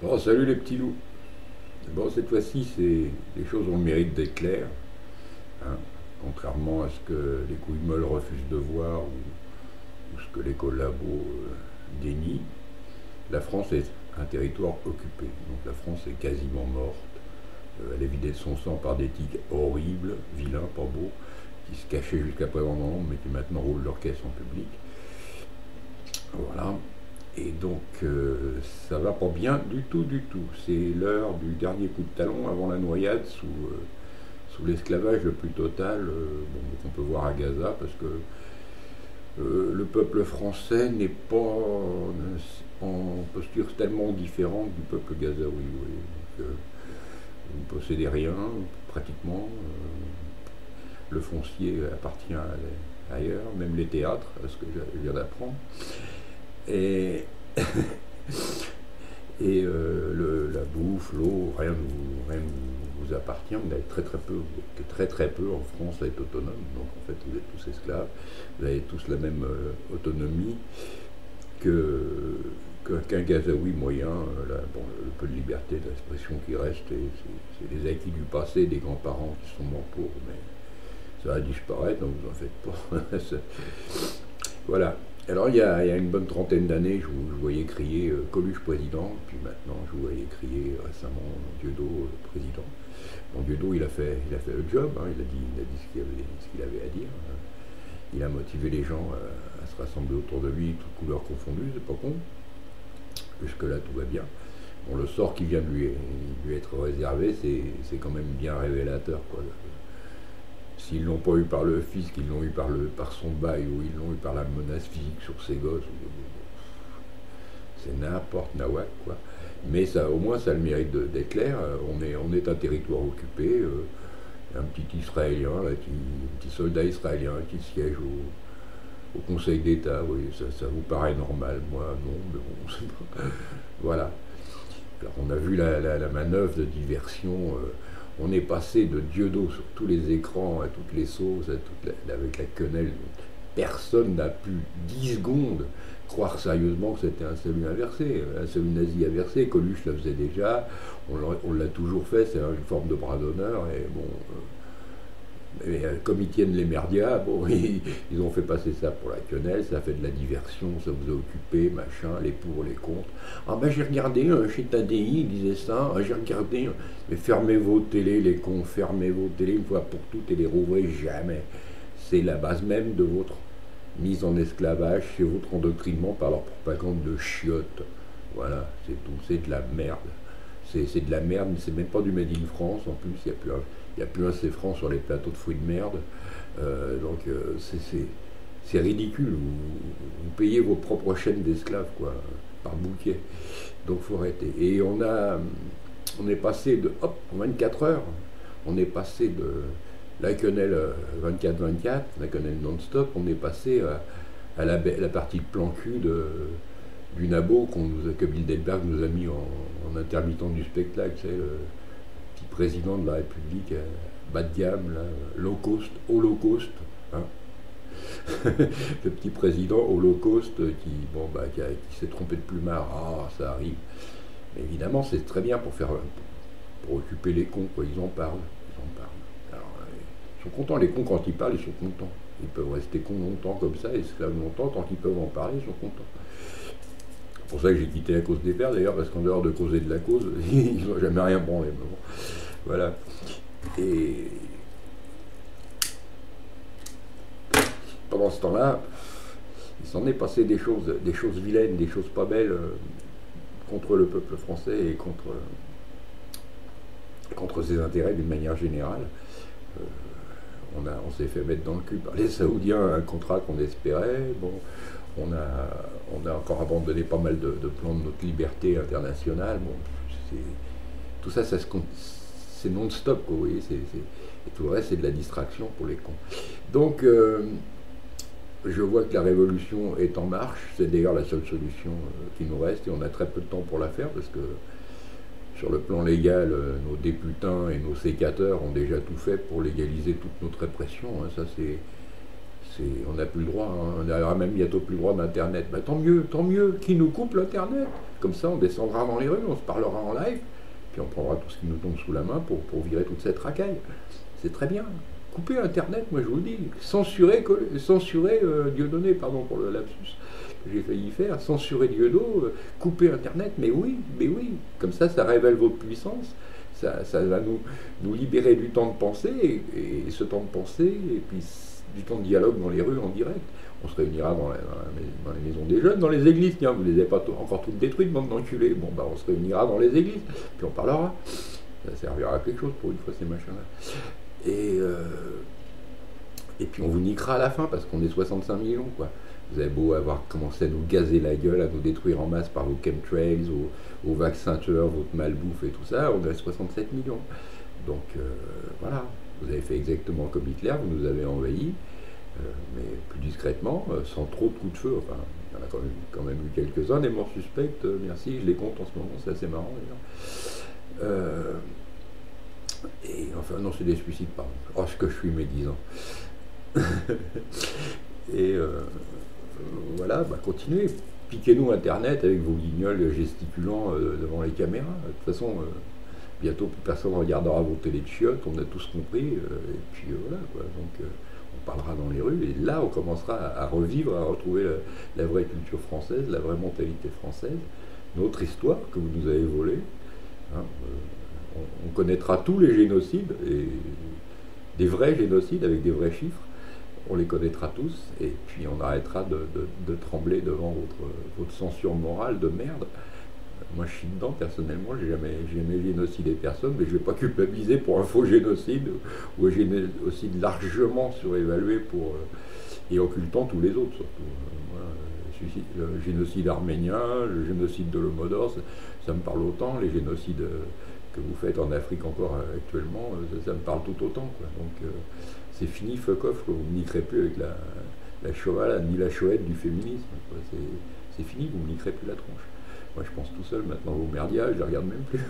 Oh, salut les petits loups. Bon, cette fois-ci, les choses ont le mérite d'être claires, hein, contrairement à ce que les couilles molles refusent de voir ou ce que les collabos dénient. La France est un territoire occupé, donc la France est quasiment morte. Elle est vidée de son sang par des tics horribles, vilains, pas beaux, qui se cachaient jusqu'à présent dans l'ombre, mais qui maintenant roulent leur caisse en public. Voilà. Et donc, ça va pas bien du tout, du tout. C'est l'heure du dernier coup de talon avant la noyade sous l'esclavage le plus total qu'on peut voir à Gaza, parce que le peuple français n'est pas en posture tellement différente du peuple gazaoui. Oui. Donc, vous ne possédez rien, pratiquement. Le foncier appartient ailleurs, même les théâtres, à ce que je viens d'apprendre. Et, la bouffe, l'eau, rien ne vous appartient. Vous avez très peu en France à être autonome. Donc en fait, vous êtes tous esclaves. Vous avez tous la même autonomie qu'un Gazaoui moyen. Le peu de liberté d'expression qui reste, c'est les acquis du passé, des grands-parents qui sont morts pour. Mais ça va disparaître, donc vous en faites pas. Voilà. Alors il y a une bonne trentaine d'années, je vous voyais crier Coluche président, puis maintenant je vous voyais crier récemment Dieudo président. Bon, Dieudo il a fait le job, hein, il a dit ce qu'il avait à dire. Il a motivé les gens à se rassembler autour de lui, toutes couleurs confondues, c'est pas con. Jusque-là tout va bien. Bon, le sort qui vient de lui être réservé, c'est quand même bien révélateur, quoi. S'ils ne l'ont pas eu par le fisc, ils l'ont eu par son bail, ou ils l'ont eu par la menace physique sur ses gosses. C'est n'importe nawak, quoi. Mais ça, au moins, ça a le mérite d'être clair. On est un territoire occupé. Un petit Israélien, là, un petit soldat israélien qui siège au Conseil d'État. Oui, ça vous paraît normal. Moi, non, mais bon, c'est pas... Voilà. Alors, on a vu la manœuvre de diversion. On est passé de Dieudo sur tous les écrans, à toutes les sauces, avec la quenelle. Personne n'a pu 10 secondes croire sérieusement que c'était un salut inversé, un salut nazi inversé. Coluche le faisait déjà, on l'a toujours fait, c'est une forme de bras d'honneur. Et bon, comme ils tiennent les merdias, bon, ils ont fait passer ça pour la quenelle, ça fait de la diversion, ça vous a occupé, machin, les pour, les contre. Ah ben j'ai regardé chez Tadi, il disait ça, j'ai regardé, mais fermez vos télés, les cons, fermez vos télés une fois pour toutes et les rouvrez jamais. C'est la base même de votre mise en esclavage, c'est votre endoctrinement par leur propagande de chiottes. Voilà, c'est tout, c'est de la merde. C'est de la merde, mais c'est même pas du Made in France, en plus, il n'y a plus un C franc sur les plateaux de fruits de merde. C'est ridicule. Vous payez vos propres chaînes d'esclaves, quoi, par bouquet. Donc faut arrêter. Et on est passé en 24 heures, on est passé de la quenelle 24-24, la quenelle non-stop, on est passé à la partie de plan cul du nabo que Bilderberg nous a mis en intermittent du spectacle, c'est le petit président de la République, bas de gamme, là, low cost, holocauste, hein. Le petit président holocauste qui s'est trompé de plumard, ça arrive. Mais évidemment, c'est très bien pour occuper les cons, quoi. Ils en parlent. Alors, ils sont contents, les cons, quand ils parlent, ils sont contents. Ils peuvent rester cons longtemps comme ça, esclaves longtemps, tant qu'ils peuvent en parler, ils sont contents. C'est pour ça que j'ai quitté la cause des Verts, d'ailleurs, parce qu'en dehors de causer de la cause, ils n'ont jamais rien branlé. Bon, voilà. Et pendant ce temps-là, il s'en est passé des choses vilaines, des choses pas belles contre le peuple français et contre ses intérêts d'une manière générale. On s'est fait mettre dans le cul par les Saoudiens un contrat qu'on espérait. Bon, on a encore abandonné pas mal de plans de notre liberté internationale. Bon, tout ça, c'est non-stop, quoi, vous voyez, et tout le reste, c'est de la distraction pour les cons. Donc, je vois que la révolution est en marche. C'est d'ailleurs la seule solution qui nous reste, et on a très peu de temps pour la faire, parce que sur le plan légal, nos députins et nos sécateurs ont déjà tout fait pour légaliser toute notre répression. Hein. Ça, On n'a plus le droit, hein, on n'aura même bientôt plus le droit d'Internet. Bah, tant mieux, qui nous coupe l'Internet. Comme ça, on descendra dans les rues, on se parlera en live, puis on prendra tout ce qui nous tombe sous la main pour virer toute cette racaille. C'est très bien. Couper Internet, moi je vous le dis. Censurer Dieudonné, pardon pour le lapsus que j'ai failli faire. Censurer Dieudonné, couper Internet, mais oui. Comme ça révèle votre puissance. Ça va nous libérer du temps de penser, et ce temps de pensée, et puis du temps de dialogue dans les rues en direct. On se réunira dans les maisons des jeunes, dans les églises. Tiens, vous ne les avez pas encore toutes détruites, bande d'enculés. Bon, bah on se réunira dans les églises, puis on parlera. Ça servira à quelque chose pour une fois, ces machins-là. Et puis on vous niquera à la fin, parce qu'on est 65 millions, quoi. Vous avez beau avoir commencé à nous gazer la gueule, à nous détruire en masse par vos chemtrails, aux vaccins tueurs, votre malbouffe et tout ça, on est à 67 millions. Donc voilà, vous avez fait exactement comme Hitler, vous nous avez envahis, mais plus discrètement, sans trop de coups de feu. Enfin, il y en a quand même eu quelques-uns, des morts suspectes, merci, je les compte en ce moment, c'est assez marrant d'ailleurs. Et enfin, non, c'est des suicides, pardon. Oh, ce que je suis médisant. Et voilà, bah continuez. Piquez-nous Internet avec vos guignols gesticulant devant les caméras. De toute façon, bientôt plus personne ne regardera vos télés de chiottes, on a tous compris. Et puis voilà, quoi. Donc on parlera dans les rues, et là on commencera à revivre, à retrouver la vraie culture française, la vraie mentalité française, notre histoire que vous nous avez volée. Hein, on connaîtra tous les génocides, et des vrais génocides avec des vrais chiffres. On les connaîtra tous, et puis on arrêtera de trembler devant votre censure morale de merde. Moi je suis dedans personnellement, j'ai jamais génocidé personne, mais je ne vais pas culpabiliser pour un faux génocide, ou un génocide largement surévalué et occultant tous les autres surtout. Le génocide arménien, le génocide de l'Homodor, ça me parle autant, les génocides que vous faites en Afrique encore actuellement, ça me parle tout autant, quoi. Donc c'est fini, fuck off, vous ne niquerez plus avec la Shoah, ni la Shoette du féminisme. C'est fini, vous ne niquerez plus la tronche. Moi je pense tout seul maintenant aux merdias, je ne les regarde même plus.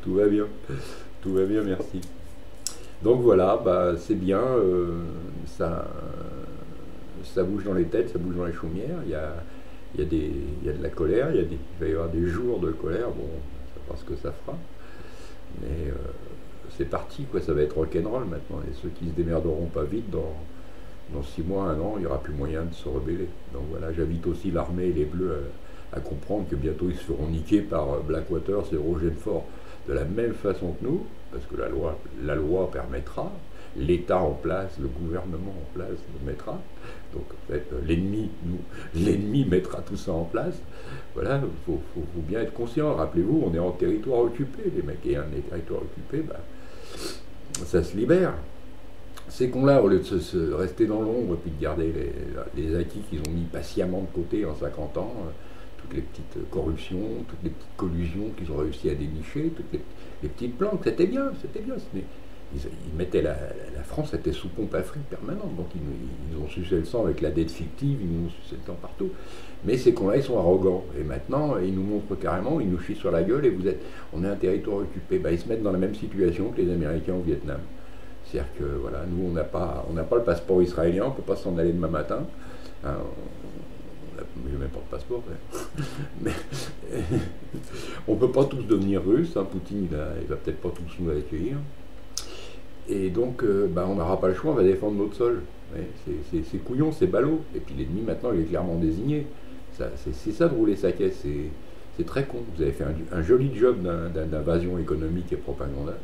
Tout va bien, merci. Donc voilà, bah, c'est bien, ça bouge dans les têtes, ça bouge dans les chaumières, il y a de la colère, il va y avoir des jours de colère, bon, c'est pas ce que ça fera, mais c'est parti, quoi, ça va être rock'n'roll maintenant, et ceux qui se démerderont pas vite, dans 6 mois, 1 an, il n'y aura plus moyen de se rebeller. Donc voilà, j'invite aussi l'armée et les Bleus à comprendre que bientôt ils se feront niquer par Blackwater et Roger Fort de la même façon que nous, parce que la loi permettra, l'État en place, le gouvernement en place le mettra, donc en fait l'ennemi mettra tout ça en place. Voilà, il faut bien être conscient. Rappelez-vous, on est en territoire occupé, les mecs, et un territoire occupé, bah, ça se libère. Ces cons-là, au lieu de rester dans l'ombre et puis de garder les acquis qu'ils ont mis patiemment de côté en 50 ans, toutes les petites corruptions, toutes les petites collusions qu'ils ont réussi à dénicher, toutes les petites planques, c'était bien. Ils mettaient la France était sous pompe à fric permanente, donc ils ont sucé le sang avec la dette fictive, ils nous ont sucé le sang partout. Mais ces cons-là, ils sont arrogants. Et maintenant, ils nous montrent carrément, ils nous chient sur la gueule, et on est un territoire occupé. Bah, ils se mettent dans la même situation que les Américains au Vietnam. C'est-à-dire que voilà, nous, on n'a pas le passeport israélien, on ne peut pas s'en aller demain matin. Hein, je n'ai même pas de passeport. Mais on ne peut pas tous devenir russes. Hein, Poutine, il va peut-être pas tous nous accueillir. Et donc, on n'aura pas le choix, on va défendre notre sol. Ouais, c'est couillon, c'est ballot. Et puis l'ennemi, maintenant, il est clairement désigné. C'est ça de rouler sa caisse. C'est très con. Vous avez fait un joli job d'invasion économique et propagandaire.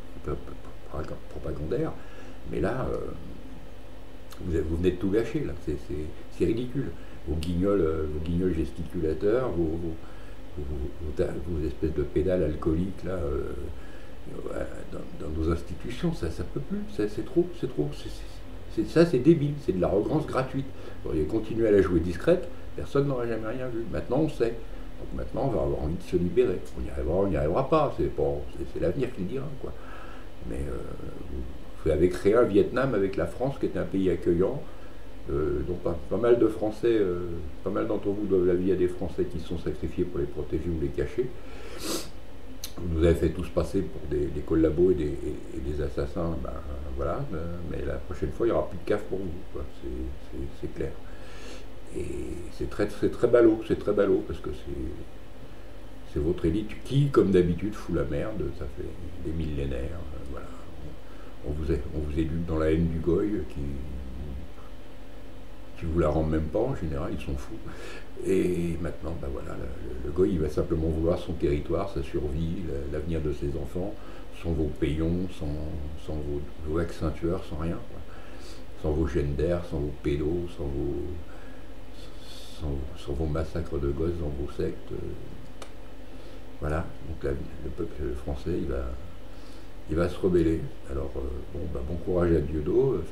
Mais là, vous venez de tout gâcher. Là. C'est ridicule. Vos guignols gesticulateurs, vos espèces de pédales alcooliques, là, dans nos institutions, ça peut plus. C'est trop. Ça, c'est débile. C'est de l'arrogance gratuite. Vous auriez continué à la jouer discrète, personne n'aurait jamais rien vu. Maintenant, on sait. Donc maintenant, on va avoir envie de se libérer. On n'y arrivera pas. C'est l'avenir qui le dira, quoi. Mais vous avez créé un Vietnam avec la France, qui est un pays accueillant. Donc pas mal de Français, pas mal d'entre vous doivent la vie à des Français qui se sont sacrifiés pour les protéger ou les cacher. Vous nous avez fait tous passer pour des collabos et des assassins, ben, voilà, mais la prochaine fois, il n'y aura plus de CAF pour vous, quoi. C'est clair. Et c'est très ballot, parce que c'est votre élite qui, comme d'habitude, fout la merde, ça fait des millénaires, voilà. On vous éduque dans la haine du goy qui vous la rend même pas, en général, ils sont fous. Et maintenant, ben voilà, le goy, il va simplement vouloir son territoire, sa survie, l'avenir de ses enfants, sans vos payons, sans vos ex-ceintueurs, sans rien, quoi. Sans vos genders, sans vos pédos, sans vos massacres de gosses dans vos sectes. Voilà, donc le peuple français, il va se rebeller. Alors, bon, bah, bon courage à Dieudo,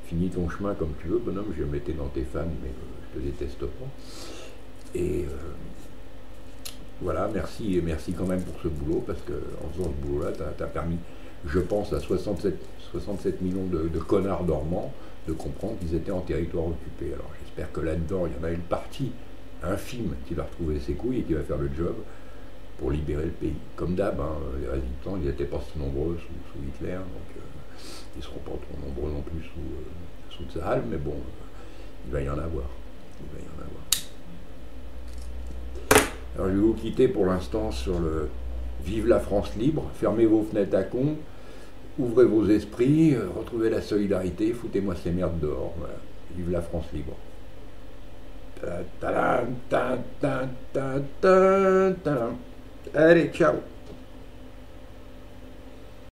finis ton chemin comme tu veux, bonhomme, je vais me mettre dans tes fans, mais je te déteste pas. Et voilà, merci, et merci quand même pour ce boulot, parce qu'en faisant ce boulot-là, tu as permis, je pense, à 67 millions de connards dormants de comprendre qu'ils étaient en territoire occupé. Alors j'espère que là-dedans, il y en a une partie infime qui va retrouver ses couilles et qui va faire le job pour libérer le pays. Comme d'hab, hein, les résistants, ils n'étaient pas si nombreux sous Hitler, donc ils ne seront pas trop nombreux non plus sous Tsahal, mais bon, il va y en avoir. Il va y en avoir. Alors je vais vous quitter pour l'instant sur le Vive la France libre, fermez vos fenêtres à con, ouvrez vos esprits, retrouvez la solidarité, foutez-moi ces merdes dehors, voilà. Vive la France libre. Allez, ciao.